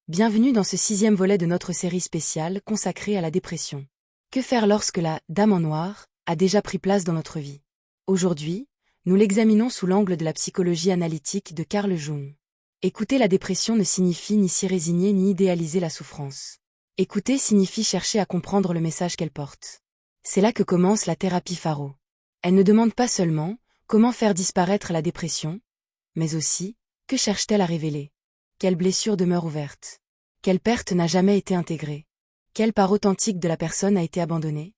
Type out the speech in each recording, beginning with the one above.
Bienvenue dans ce 6e volet de notre série spéciale consacrée à la dépression. Que faire lorsque la « Dame en noir » a déjà pris place dans notre vie? Aujourd'hui, nous l'examinons sous l'angle de la psychologie analytique de Carl Jung. Écouter la dépression ne signifie ni s'y résigner ni idéaliser la souffrance. Écouter signifie chercher à comprendre le message qu'elle porte. C'est là que commence la thérapie Faro. Elle ne demande pas seulement comment faire disparaître la dépression, mais aussi que cherche-t-elle à révéler? Quelle blessure demeure ouverte? Quelle perte n'a jamais été intégrée? Quelle part authentique de la personne a été abandonnée?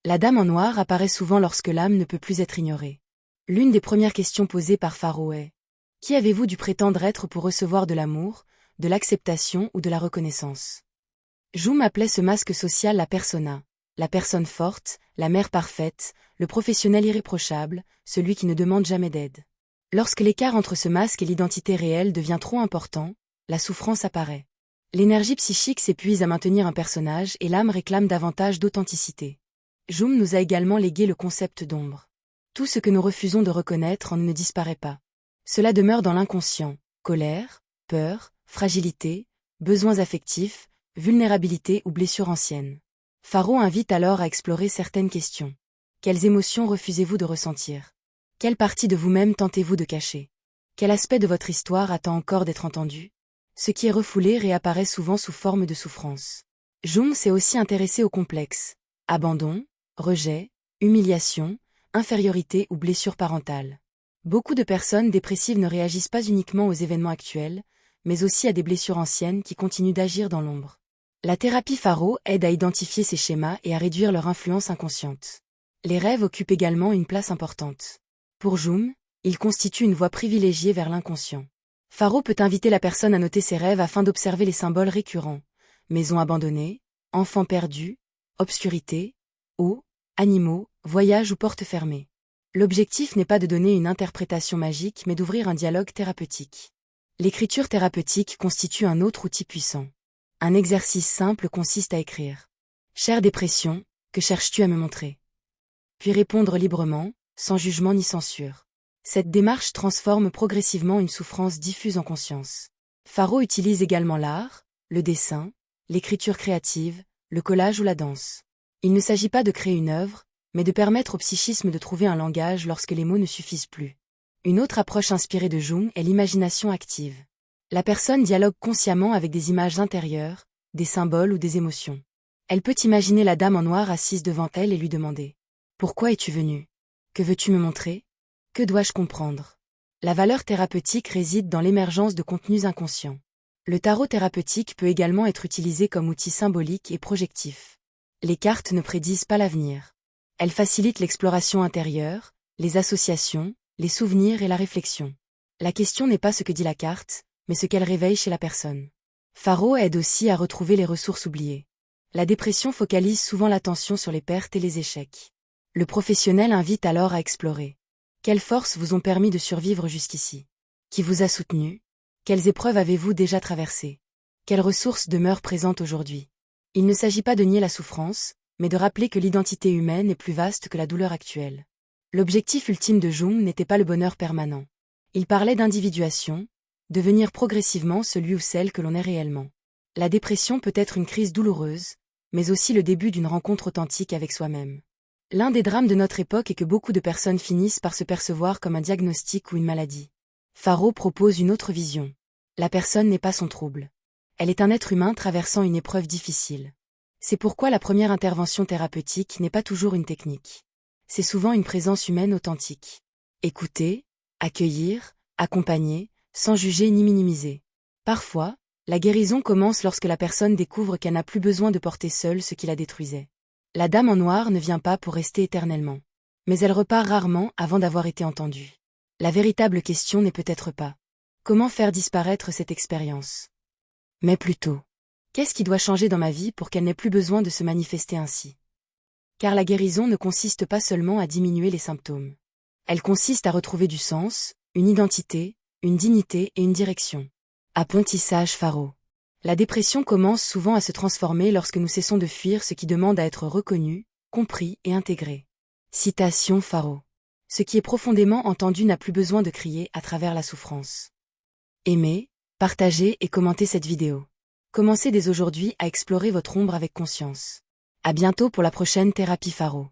La Dame en noir apparaît souvent lorsque l'âme ne peut plus être ignorée. L'une des premières questions posées par Faro est: qui avez-vous dû prétendre être pour recevoir de l'amour, de l'acceptation ou de la reconnaissance? Jung appelait ce masque social la persona, la personne forte, la mère parfaite, le professionnel irréprochable, celui qui ne demande jamais d'aide. Lorsque l'écart entre ce masque et l'identité réelle devient trop important, la souffrance apparaît. L'énergie psychique s'épuise à maintenir un personnage et l'âme réclame davantage d'authenticité. Jung nous a également légué le concept d'ombre. Tout ce que nous refusons de reconnaître ne disparaît pas. Cela demeure dans l'inconscient: colère, peur, fragilité, besoins affectifs, vulnérabilité ou blessures anciennes. Faro invite alors à explorer certaines questions. Quelles émotions refusez-vous de ressentir? Quelle partie de vous-même tentez-vous de cacher? Quel aspect de votre histoire attend encore d'être entendu? Ce qui est refoulé réapparaît souvent sous forme de souffrance. Jung s'est aussi intéressé aux complexes: abandon, rejet, humiliation, infériorité ou blessure parentale. Beaucoup de personnes dépressives ne réagissent pas uniquement aux événements actuels, mais aussi à des blessures anciennes qui continuent d'agir dans l'ombre. La thérapie Faro aide à identifier ces schémas et à réduire leur influence inconsciente. Les rêves occupent également une place importante. Pour Jung, ils constituent une voie privilégiée vers l'inconscient. Faro peut inviter la personne à noter ses rêves afin d'observer les symboles récurrents: maison abandonnée, enfant perdu, obscurité, eau, animaux, voyage ou porte fermée. L'objectif n'est pas de donner une interprétation magique mais d'ouvrir un dialogue thérapeutique. L'écriture thérapeutique constitue un autre outil puissant. Un exercice simple consiste à écrire: Chère dépression, que cherches-tu à me montrer? Puis répondre librement, sans jugement ni censure. Cette démarche transforme progressivement une souffrance diffuse en conscience. Faro utilise également l'art, le dessin, l'écriture créative, le collage ou la danse. Il ne s'agit pas de créer une œuvre, mais de permettre au psychisme de trouver un langage lorsque les mots ne suffisent plus. Une autre approche inspirée de Jung est l'imagination active. La personne dialogue consciemment avec des images intérieures, des symboles ou des émotions. Elle peut imaginer la Dame en noir assise devant elle et lui demander: pourquoi es-tu venue? Que veux-tu me montrer? Que dois-je comprendre? La valeur thérapeutique réside dans l'émergence de contenus inconscients. Le tarot thérapeutique peut également être utilisé comme outil symbolique et projectif. Les cartes ne prédisent pas l'avenir. Elles facilitent l'exploration intérieure, les associations, les souvenirs et la réflexion. La question n'est pas ce que dit la carte, mais ce qu'elle réveille chez la personne. Faro aide aussi à retrouver les ressources oubliées. La dépression focalise souvent l'attention sur les pertes et les échecs. Le professionnel invite alors à explorer: quelles forces vous ont permis de survivre jusqu'ici? Qui vous a soutenu? Quelles épreuves avez-vous déjà traversées? Quelles ressources demeurent présentes aujourd'hui? Il ne s'agit pas de nier la souffrance, mais de rappeler que l'identité humaine est plus vaste que la douleur actuelle. L'objectif ultime de Jung n'était pas le bonheur permanent. Il parlait d'individuation, devenir progressivement celui ou celle que l'on est réellement. La dépression peut être une crise douloureuse, mais aussi le début d'une rencontre authentique avec soi-même. L'un des drames de notre époque est que beaucoup de personnes finissent par se percevoir comme un diagnostic ou une maladie. Faro propose une autre vision. La personne n'est pas son trouble. Elle est un être humain traversant une épreuve difficile. C'est pourquoi la première intervention thérapeutique n'est pas toujours une technique. C'est souvent une présence humaine authentique. Écouter, accueillir, accompagner, sans juger ni minimiser. Parfois, la guérison commence lorsque la personne découvre qu'elle n'a plus besoin de porter seule ce qui la détruisait. La Dame en noir ne vient pas pour rester éternellement. Mais elle repart rarement avant d'avoir été entendue. La véritable question n'est peut-être pas: comment faire disparaître cette expérience? Mais plutôt: qu'est-ce qui doit changer dans ma vie pour qu'elle n'ait plus besoin de se manifester ainsi? Car la guérison ne consiste pas seulement à diminuer les symptômes. Elle consiste à retrouver du sens, une identité, une dignité et une direction. Apprentissage Faro. La dépression commence souvent à se transformer lorsque nous cessons de fuir ce qui demande à être reconnu, compris et intégré. Citation Faro. Ce qui est profondément entendu n'a plus besoin de crier à travers la souffrance. Aimez, partagez et commentez cette vidéo. Commencez dès aujourd'hui à explorer votre ombre avec conscience. À bientôt pour la prochaine thérapie Faro.